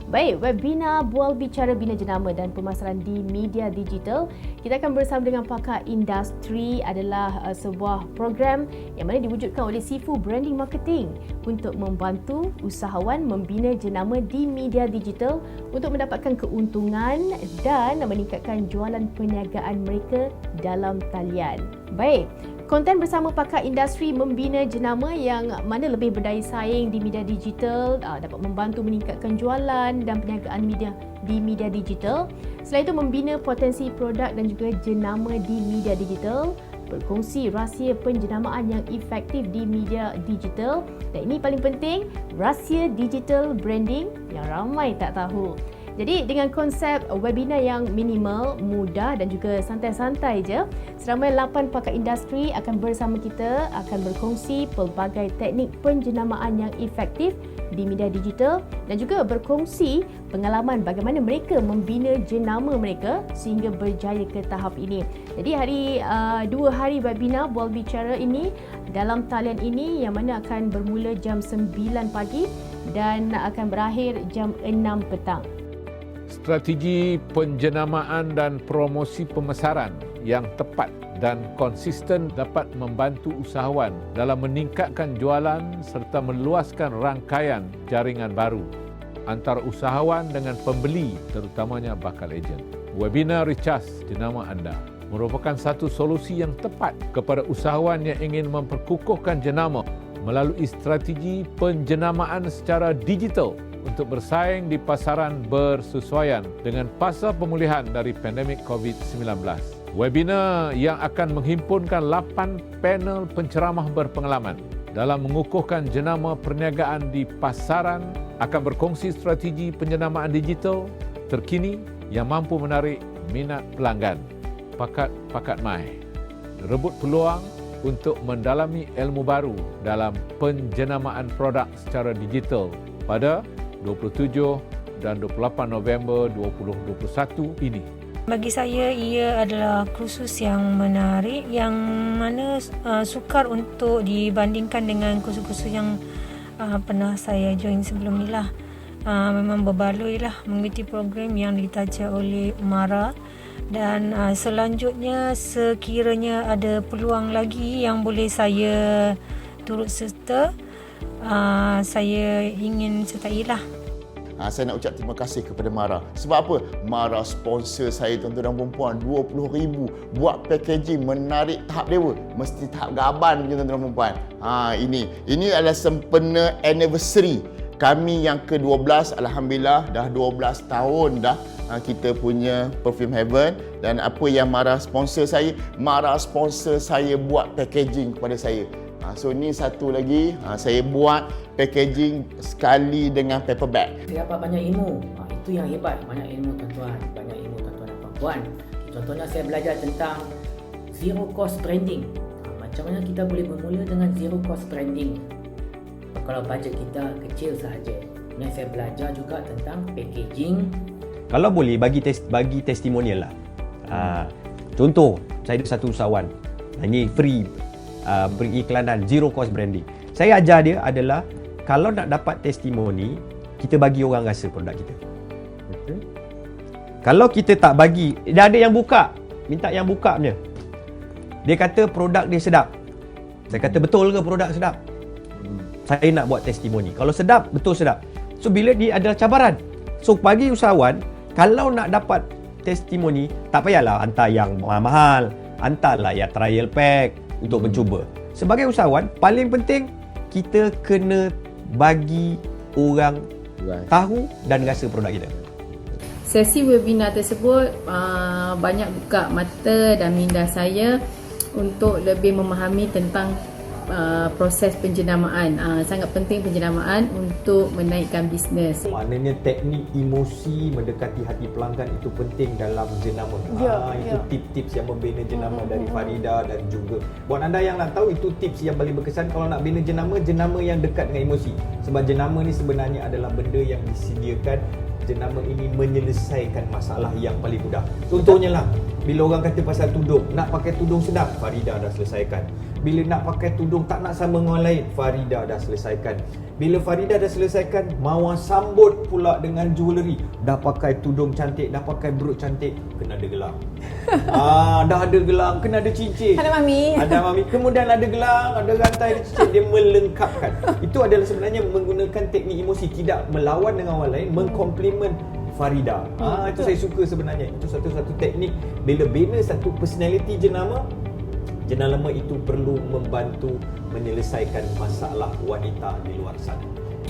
Baik, webinar Bual Bicara Bina Jenama dan Pemasaran di Media Digital. Kita akan bersama dengan pakar industri adalah sebuah program yang mana diwujudkan oleh Sifu Branding Marketing untuk membantu usahawan membina jenama di media digital untuk mendapatkan keuntungan dan meningkatkan jualan perniagaan mereka dalam talian. Baik, konten bersama pakar industri membina jenama yang mana lebih berdaya saing di media digital dapat membantu meningkatkan jualan dan perniagaan di media digital. Selain itu, membina potensi produk dan juga jenama di media digital, berkongsi rahsia penjenamaan yang efektif di media digital, dan ini paling penting, rahsia digital branding yang ramai tak tahu. Jadi dengan konsep webinar yang minimal, mudah dan juga santai-santai je, seramai 8 pakar industri akan bersama kita, akan berkongsi pelbagai teknik penjenamaan yang efektif di media digital dan juga berkongsi pengalaman bagaimana mereka membina jenama mereka sehingga berjaya ke tahap ini. Jadi 2 hari webinar Bual Bicara ini dalam talian ini yang mana akan bermula jam 9 pagi dan akan berakhir jam 6 petang. Strategi penjenamaan dan promosi pemasaran yang tepat dan konsisten dapat membantu usahawan dalam meningkatkan jualan serta meluaskan rangkaian jaringan baru antara usahawan dengan pembeli, terutamanya bakal ejen. Webinar Recharge Jenama Anda merupakan satu solusi yang tepat kepada usahawan yang ingin memperkukuhkan jenama melalui strategi penjenamaan secara digital untuk bersaing di pasaran bersesuaian dengan fasa pemulihan dari pandemik COVID-19. Webinar yang akan menghimpunkan 8 panel penceramah berpengalaman dalam mengukuhkan jenama perniagaan di pasaran akan berkongsi strategi penjenamaan digital terkini yang mampu menarik minat pelanggan. Pakat Mai rebut peluang untuk mendalami ilmu baru dalam penjenamaan produk secara digital pada 27 dan 28 November 2021 ini. Bagi saya, ia adalah kursus yang menarik yang mana sukar untuk dibandingkan dengan kursus-kursus yang pernah saya join sebelum ni lah. Memang berbaloi lah mengikuti program yang ditaja oleh Mara, dan selanjutnya sekiranya ada peluang lagi yang boleh saya turut serta, saya ingin sertai lah. Saya nak ucap terima kasih kepada Mara. Sebab apa? Mara sponsor saya, tuan-tuan dan puan-puan, 20,000 buat packaging menarik tahap dewa. Mesti tahap gaban punya, tuan-tuan dan puan-puan. Ini adalah sempena anniversary kami yang ke-12. Alhamdulillah dah 12 tahun dah kita punya Perfume Heaven. Dan apa yang Mara sponsor saya? Mara sponsor saya buat packaging kepada saya. So ni satu lagi, saya buat packaging sekali dengan paper bag. Saya dapat banyak ilmu. Itu yang hebat, banyak ilmu tuan-tuan, banyak ilmu tuan-tuan dan puan-puan. Contohnya saya belajar tentang zero cost branding. Macam mana kita boleh bermula dengan zero cost branding kalau bajet kita kecil sahaja. Kemudian saya belajar juga tentang packaging. Kalau boleh bagi testimonial lah. Contoh, saya ada satu usahawan, ini free periklanan zero cost branding. Saya ajar dia adalah kalau nak dapat testimoni, kita bagi orang rasa produk kita. Betul? Kalau kita tak bagi, dah ada yang buka, minta yang buka punya. Dia kata produk dia sedap. Saya kata betul ke produk sedap? Saya nak buat testimoni. Kalau sedap, betul sedap. So bila dia ada cabaran. So bagi usahawan, kalau nak dapat testimoni, tak payahlah hantar yang mahal-mahal, hantarlah ya trial pack untuk mencuba. Sebagai usahawan, paling penting kita kena bagi orang tahu dan rasa produk kita. Sesi webinar tersebut banyak buka mata dan minda saya untuk lebih memahami tentang proses penjenamaan. Sangat penting penjenamaan untuk menaikkan bisnes. Maknanya teknik emosi mendekati hati pelanggan itu penting dalam jenama. Itu tips-tips yang membina jenama dari Farida dan juga buat anda yang nak tahu, itu tips yang paling berkesan kalau nak bina jenama yang dekat dengan emosi. Sebab jenama ni sebenarnya adalah benda yang disediakan. Jenama ini menyelesaikan masalah yang paling mudah. Contohnya lah, bila orang kata pasal tudung, nak pakai tudung sedap, Farida dah selesaikan. Bila nak pakai tudung tak nak sama dengan orang lain, Farida dah selesaikan. Bila Farida dah selesaikan, Mawar sambut pula dengan jewellery. Dah pakai tudung cantik, dah pakai brooch cantik, kena ada gelang. Dah ada gelang, kena ada cincin. Ada mami. Ada mami. Kemudian ada gelang, ada rantai, ada cincin. Dia melengkapkan. Itu adalah sebenarnya menggunakan teknik emosi, tidak melawan dengan orang lain, mengkomplimen Farida. Itu saya suka sebenarnya. Itu satu-satu teknik bila bina satu personality jenama itu perlu membantu menyelesaikan masalah wanita di luar sana.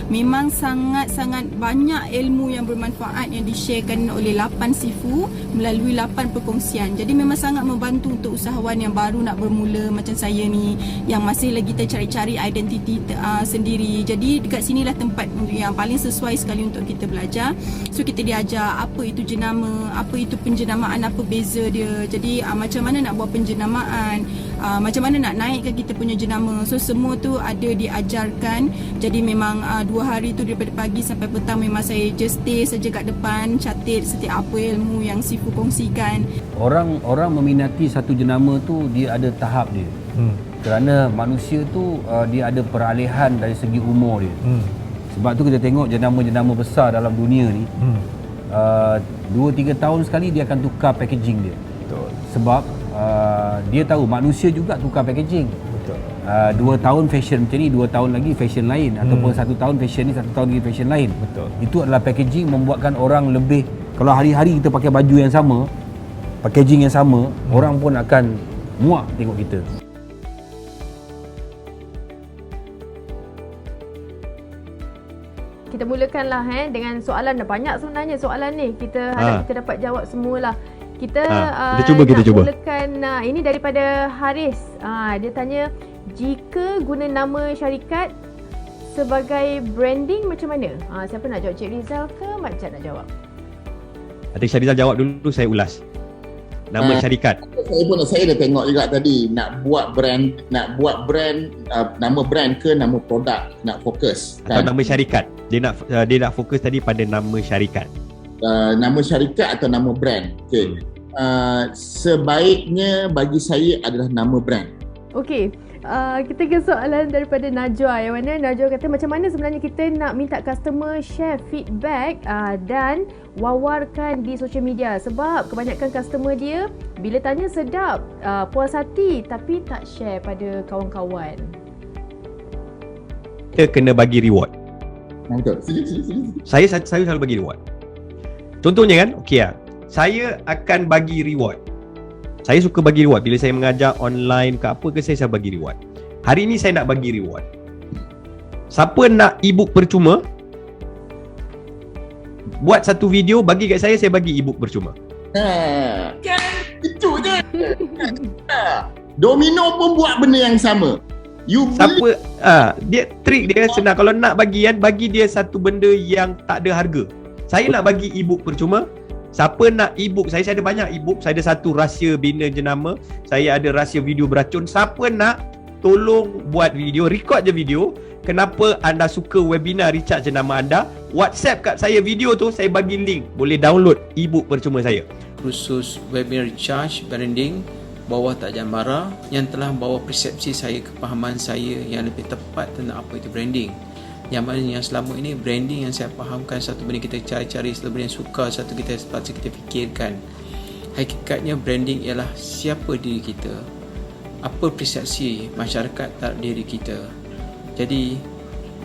Memang sangat-sangat banyak ilmu yang bermanfaat yang di-sharekan oleh 8 Sifu melalui 8 perkongsian. Jadi memang sangat membantu untuk usahawan yang baru nak bermula macam saya ni, yang masih lagi tercari-cari identiti sendiri. Jadi dekat sinilah tempat yang paling sesuai sekali untuk kita belajar. So kita diajar apa itu jenama, apa itu penjenamaan, apa beza dia. Jadi macam mana nak buat penjenamaan, macam mana nak naikkan kita punya jenama. So semua tu ada diajarkan. Jadi memang 2 hari tu daripada pagi sampai petang memang saya just stay saja kat depan, catat setiap apa ilmu yang Sifu kongsikan. Orang meminati satu jenama tu dia ada tahap dia. Kerana manusia tu dia ada peralihan dari segi umur dia. Sebab tu kita tengok jenama-jenama besar dalam dunia ni 2-3 tahun sekali dia akan tukar packaging dia. Betul. Sebab dia tahu manusia juga tukar packaging. 2 tahun fashion macam ni, 2 tahun lagi fashion lain, ataupun 1 tahun fashion ni, 1 tahun lagi fashion lain. Betul. Itu adalah packaging membuatkan orang lebih, kalau hari-hari kita pakai baju yang sama, packaging yang sama, orang pun akan muak tengok kita. Kita mulakanlah dengan soalan. Dah banyak sebenarnya soalan ni. Kita harap kita dapat jawab semualah. Kita cuba. mulakan ini daripada Haris. Dia tanya, jika guna nama syarikat sebagai branding macam mana? Siapa nak jawab? Cik Rizal ke Mak Jad nak jawab? Nanti Cik Rizal jawab dulu, saya ulas. Nama syarikat. Saya dah tengok juga tadi nak buat brand nama brand ke nama produk nak fokus kan? Atau nama syarikat. Dia nak fokus tadi pada nama syarikat. Nama syarikat atau nama brand. Okey. Sebaiknya bagi saya adalah nama brand. Okey. Kita ke soalan daripada Najwa, yang mana Najwa kata macam mana sebenarnya kita nak minta customer share feedback dan wawarkan di social media, sebab kebanyakan customer dia bila tanya sedap, puas hati, tapi tak share pada kawan-kawan. Kita kena bagi reward. Betul. Saya selalu bagi reward. Contohnya kan, saya akan bagi reward. Saya suka bagi reward. Bila saya mengajar online ke apa ke, saya bagi reward. Hari ini saya nak bagi reward. Siapa nak e-book percuma, buat satu video, bagi kat saya bagi e-book percuma. Itu je. Domino pun buat benda yang sama. Dia trik dia senang. Kalau nak bagi dia satu benda yang tak ada harga. Saya nak bagi e-book percuma. Siapa nak e-book, saya ada banyak e-book. Saya ada satu rahsia bina jenama, saya ada rahsia video beracun. Siapa nak, tolong buat video, record je video. Kenapa anda suka webinar recharge jenama anda, WhatsApp kat saya video tu, saya bagi link, boleh download e-book percuma saya. Khusus webinar recharge branding bawah tajuk Mara yang telah membawa persepsi saya, kepahaman saya yang lebih tepat tentang apa itu branding. Yang mana yang selama ini branding yang saya fahamkan, satu benda kita cari-cari, satu benda yang suka, satu kita sepatutnya kita fikirkan. Hakikatnya branding ialah siapa diri kita, apa persepsi masyarakat terhadap diri kita. Jadi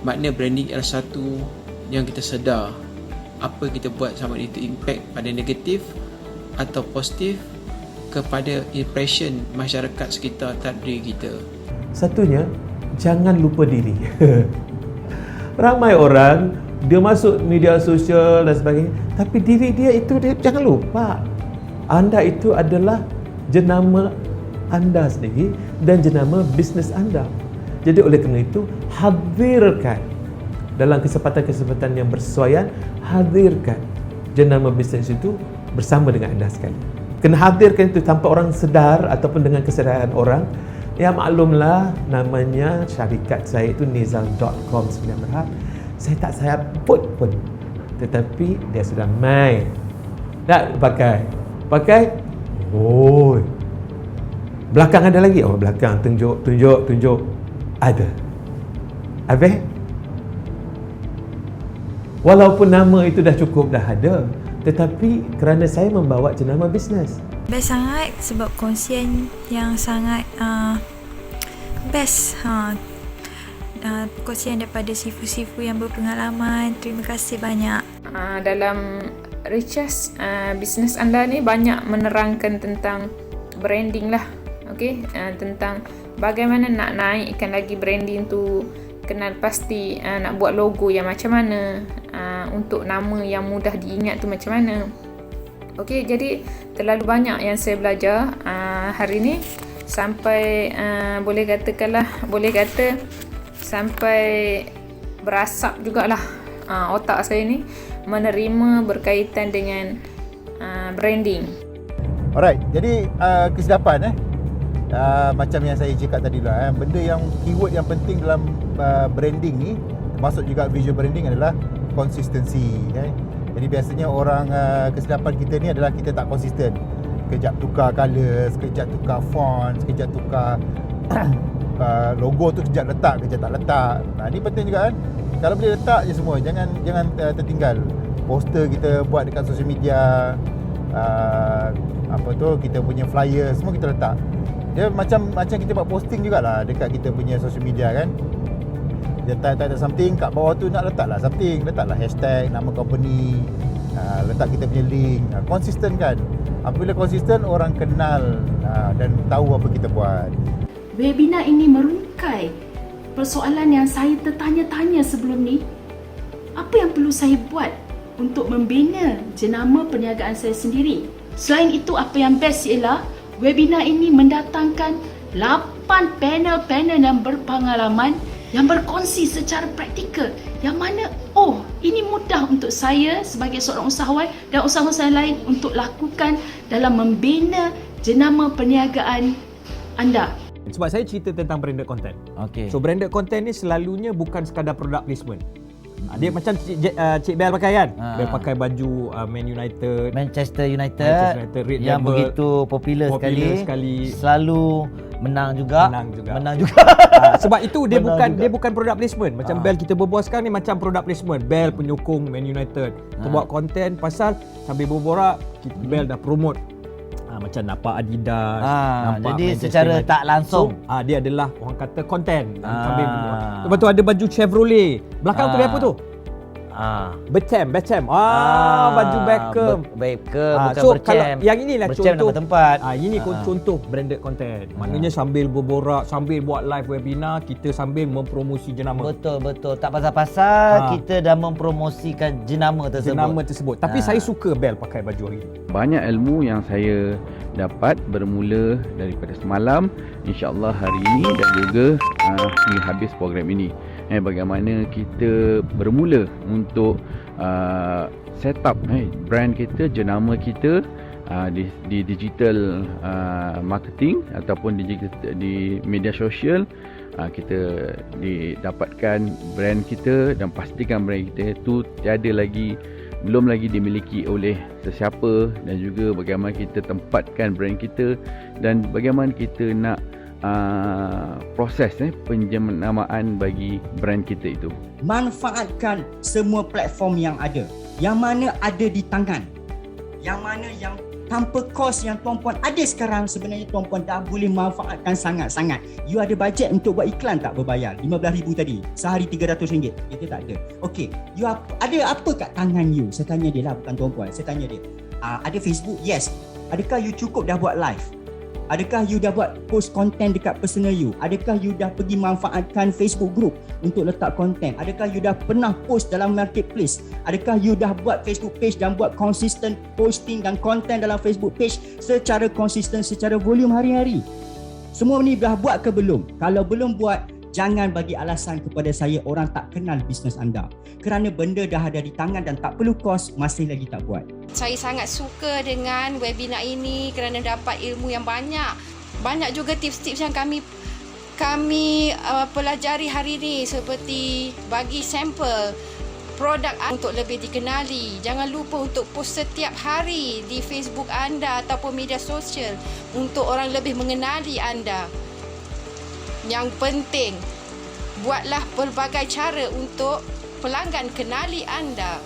makna branding ialah satu yang kita sedar apa kita buat, sama itu impact pada negatif atau positif kepada impression masyarakat sekitar terhadap diri kita. Satunya, jangan lupa diri. Ramai orang dia masuk media sosial dan sebagainya, tapi diri dia itu dia jangan lupa. Anda itu adalah jenama anda sendiri dan jenama bisnes anda. Jadi oleh kerana itu, hadirkan dalam kesempatan-kesempatan yang bersesuaian, hadirkan jenama bisnes itu bersama dengan anda sekali. Kena hadirkan itu tanpa orang sedar ataupun dengan kesedaran orang. Ya maklumlah, namanya syarikat saya itu nizal.com Sdn Bhd. Saya tak sayap pun. Tetapi dia sudah main. Tak pakai. Belakang ada lagi? Oh, belakang tunjuk. Ada. Habis? Walaupun nama itu dah cukup, dah ada, tetapi kerana saya membawa jenama bisnes. Best sangat sebab kongsian yang sangat best. Kongsian daripada sifu-sifu yang berpengalaman. Terima kasih banyak. Dalam Riches, bisnes anda ni banyak menerangkan tentang branding lah. Okay? Tentang bagaimana nak naikkan lagi branding tu, kenal pasti nak buat logo yang macam mana, untuk nama yang mudah diingat tu macam mana. Okey, jadi terlalu banyak yang saya belajar hari ni, sampai boleh kata sampai berasap jugalah otak saya ni menerima berkaitan dengan branding. Alright, jadi kesilapan macam yang saya cakap tadi lah, benda yang keyword yang penting dalam branding ni, termasuk juga visual branding, adalah konsistensi. Jadi biasanya orang kesilapan kita ni adalah kita tak konsisten. Sekejap tukar colour, sekejap tukar font, sekejap tukar logo tu, kejap letak, kejap tak letak. Ni penting juga kan. Kalau boleh letak je semua, jangan tertinggal. Poster kita buat dekat social media, kita punya flyer, semua kita letak. Dia macam kita buat posting jugalah dekat kita punya social media kan. Dia type something, kat bawah tu nak letaklah something, letaklah hashtag, nama company, letak kita punya link. Konsisten kan. Apabila konsisten, orang kenal dan tahu apa kita buat. Webinar ini merungkai persoalan yang saya tertanya-tanya sebelum ni. Apa yang perlu saya buat untuk membina jenama perniagaan saya sendiri? Selain itu, apa yang best ialah webinar ini mendatangkan 8 panel-panel yang berpengalaman yang berkongsi secara praktikal, yang mana ini mudah untuk saya sebagai seorang usahawan dan usahawan lain untuk lakukan dalam membina jenama perniagaan anda. Sebab saya cerita tentang branded content. Okay. So branded content ni selalunya bukan sekadar product placement. Dia macam Cik Bel pakai kan. Bel pakai baju Man United, Manchester United yang begitu popular sekali. Selalu menang juga. Sebab itu dia bukan product placement. Macam Bel kita berbual sekarang ni macam product placement. Bel penyokong Man United. Kita buat konten pasal sambil berborak Bel dah promote macam nampak Adidas, nampak jadi Manchester secara United. tak langsung Dia adalah orang kata konten sambil lepas tu ada baju Chevrolet belakang tu dia apa tu? Beckham. Baju Beckham. Bukan So Berchem. kalau yang inilah Berchem contoh nama tempat. Ini contoh branded content. Maknanya sambil berborak, sambil buat live webinar, kita sambil mempromosi jenama. Betul. Tak pasal-pasal kita dah mempromosikan jenama tersebut. Tapi saya suka Bel pakai baju hari ini. Banyak ilmu yang saya dapat bermula daripada semalam, insya-Allah hari ini dan juga hingga habis program ini. Bagaimana kita bermula untuk set up brand kita, jenama kita di digital marketing ataupun di media sosial. Kita didapatkan brand kita dan pastikan brand kita itu belum lagi dimiliki oleh sesiapa, dan juga bagaimana kita tempatkan brand kita dan bagaimana kita nak proses penjenamaan bagi brand kita itu. Manfaatkan semua platform yang ada, yang mana ada di tangan, yang mana yang tanpa kos yang tuan-puan ada sekarang, sebenarnya tuan-puan dah boleh manfaatkan sangat-sangat. You ada bajet untuk buat iklan tak berbayar? RM15,000 tadi, sehari RM300. Kita tak ada. Okey, you ada apa kat tangan you? Saya tanya dia lah, bukan tuan-puan. Saya tanya dia. Ada Facebook? Yes. Adakah you cukup dah buat live? Adakah you dah buat post konten dekat personal you? Adakah you dah pergi manfaatkan Facebook group untuk letak konten? Adakah you dah pernah post dalam marketplace? Adakah you dah buat Facebook page dan buat konsisten posting dan konten dalam Facebook page secara konsisten, secara volume hari-hari? Semua ni dah buat ke belum? Kalau belum buat, jangan bagi alasan kepada saya orang tak kenal bisnes anda. Kerana benda dah ada di tangan dan tak perlu kos, masih lagi tak buat. Saya sangat suka dengan webinar ini kerana dapat ilmu yang banyak. Banyak juga tips-tips yang kami pelajari hari ini, seperti bagi sampel produk untuk lebih dikenali. Jangan lupa untuk post setiap hari di Facebook anda ataupun media sosial untuk orang lebih mengenali anda. Yang penting, buatlah pelbagai cara untuk pelanggan kenali anda.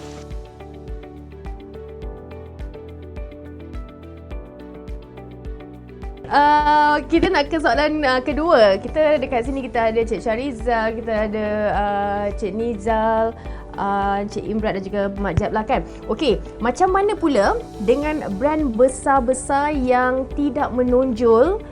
Kita nak ke soalan kedua. Kita dekat sini kita ada Cik Syarizal, kita ada Cik Nizal, Cik Imran dan juga Mak Jeb lah kan. Okey, macam mana pula dengan brand besar-besar yang tidak menonjol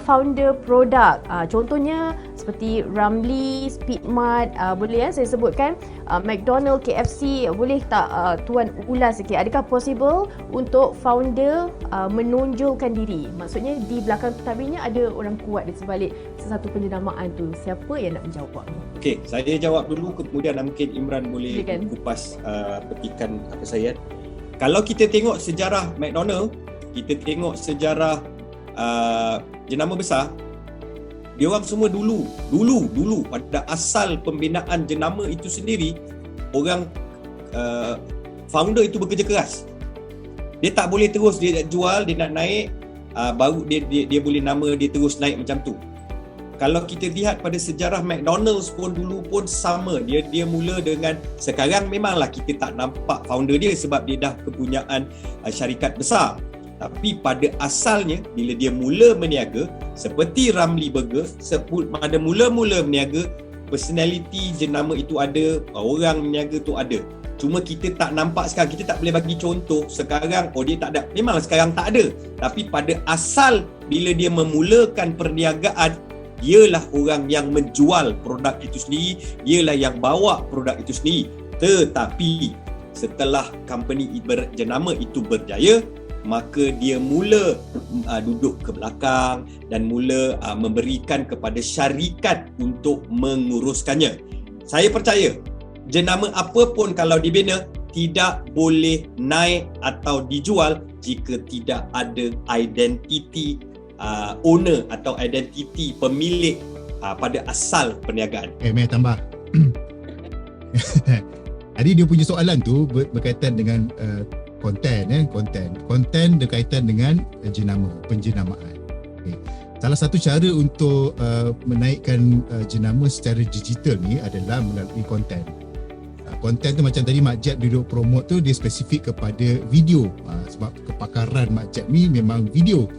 founder produk? Contohnya seperti Ramly, Speedmart, boleh saya sebutkan, McDonald, KFC, boleh tak Tuan ulas sikit, adakah possible untuk founder menonjolkan diri? Maksudnya di belakang tabirnya ada orang kuat di sebalik sesuatu penjenamaan tu. Siapa yang nak menjawab? Okey, saya jawab dulu, kemudian mungkin Imran boleh kupas petikan apa saya. Kalau kita tengok sejarah McDonald, kita tengok sejarah jenama besar, dia orang semua dulu pada asal pembinaan jenama itu sendiri, orang founder itu bekerja keras. Dia tak boleh terus dia nak jual, dia nak naik, baru dia boleh nama dia terus naik macam tu. Kalau kita lihat pada sejarah McDonald's pun dulu pun sama, dia mula dengan, sekarang memanglah kita tak nampak founder dia sebab dia dah kepunyaan syarikat besar. Tapi pada asalnya bila dia mula berniaga seperti Ramly Burger, pada mula-mula berniaga, personality jenama itu ada, orang berniaga tu ada. Cuma kita tak nampak sekarang, kita tak boleh bagi contoh sekarang, dia tak ada. Memanglah sekarang tak ada. Tapi pada asal bila dia memulakan perniagaan, dialah orang yang menjual produk itu sendiri, dialah yang bawa produk itu sendiri. Tetapi setelah company jenama itu berjaya, maka dia mula duduk ke belakang dan mula memberikan kepada syarikat untuk menguruskannya. Saya percaya jenama apa pun kalau dibina tidak boleh naik atau dijual jika tidak ada identiti owner atau identiti pemilik pada asal perniagaan. Mai tambah. Tadi dia punya soalan tu berkaitan dengan konten berkaitan dengan penjenamaan. Okay. Salah satu cara untuk menaikkan jenama secara digital ni adalah melalui konten. Konten tu macam tadi Mak Jeb duduk promote tu, dia spesifik kepada video, sebab kepakaran Mak Jeb ni memang video.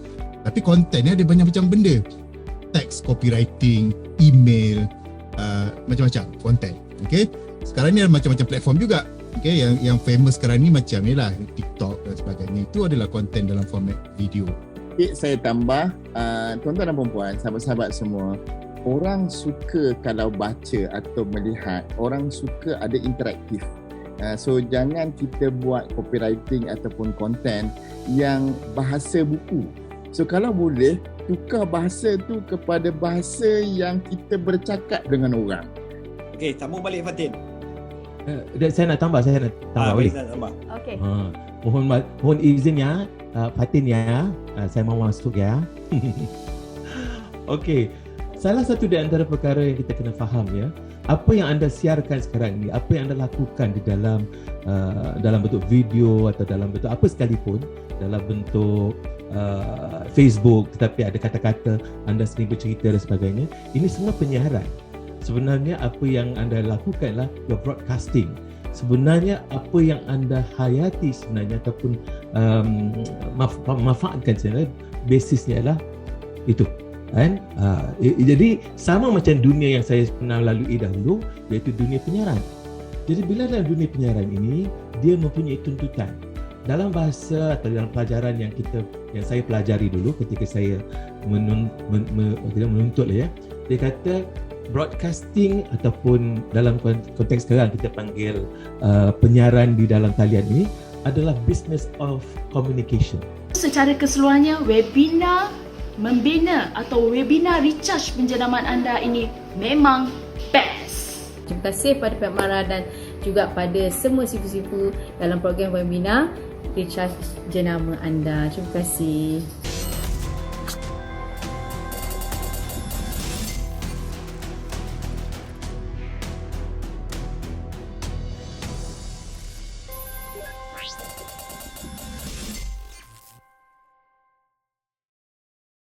Tapi konten ni ada banyak macam benda, teks, copywriting, email, macam-macam konten. Okay. Sekarang ni ada macam-macam platform juga. Okay, yang famous sekarang ni macam ni lah, TikTok dan sebagainya, itu adalah konten dalam format video. Okay, saya tambah, tuan-tuan dan puan-puan, sahabat-sahabat semua, orang suka kalau baca atau melihat, orang suka ada interaktif. So jangan kita buat copywriting ataupun konten yang bahasa buku. So kalau boleh, tukar bahasa tu kepada bahasa yang kita bercakap dengan orang. Okey, sambung balik Fatin. Saya nak tambah boleh? Okey. Mohon izin ya, Fatin ya. Saya mau masuk ya. Okey. Salah satu di antara perkara yang kita kena faham ya, apa yang anda siarkan sekarang ni, apa yang anda lakukan di dalam bentuk video atau dalam bentuk apa sekalipun, dalam bentuk Facebook tetapi ada kata-kata anda sendiri bercerita dan sebagainya, ini semua penyiaran. Sebenarnya apa yang anda lakukan adalah your broadcasting. Sebenarnya apa yang anda hayati sebenarnya ataupun manfaatkan sebenarnya basisnya adalah itu. Kan? Jadi sama macam dunia yang saya pernah lalui dahulu, iaitu dunia penyiaran. Jadi bila dalam dunia penyiaran ini, dia mempunyai tuntutan. Dalam bahasa atau dalam pelajaran yang saya pelajari dulu ketika saya menuntut ya, dia kata broadcasting ataupun dalam konteks sekarang kita panggil penyiaran di dalam talian ini adalah business of communication. Secara keseluruhannya, webinar membina atau webinar recharge penjenamaan anda ini memang best. Terima kasih pada Pak Mara dan juga pada semua sifu-sifu dalam program webinar recharge jenama anda. Terima kasih.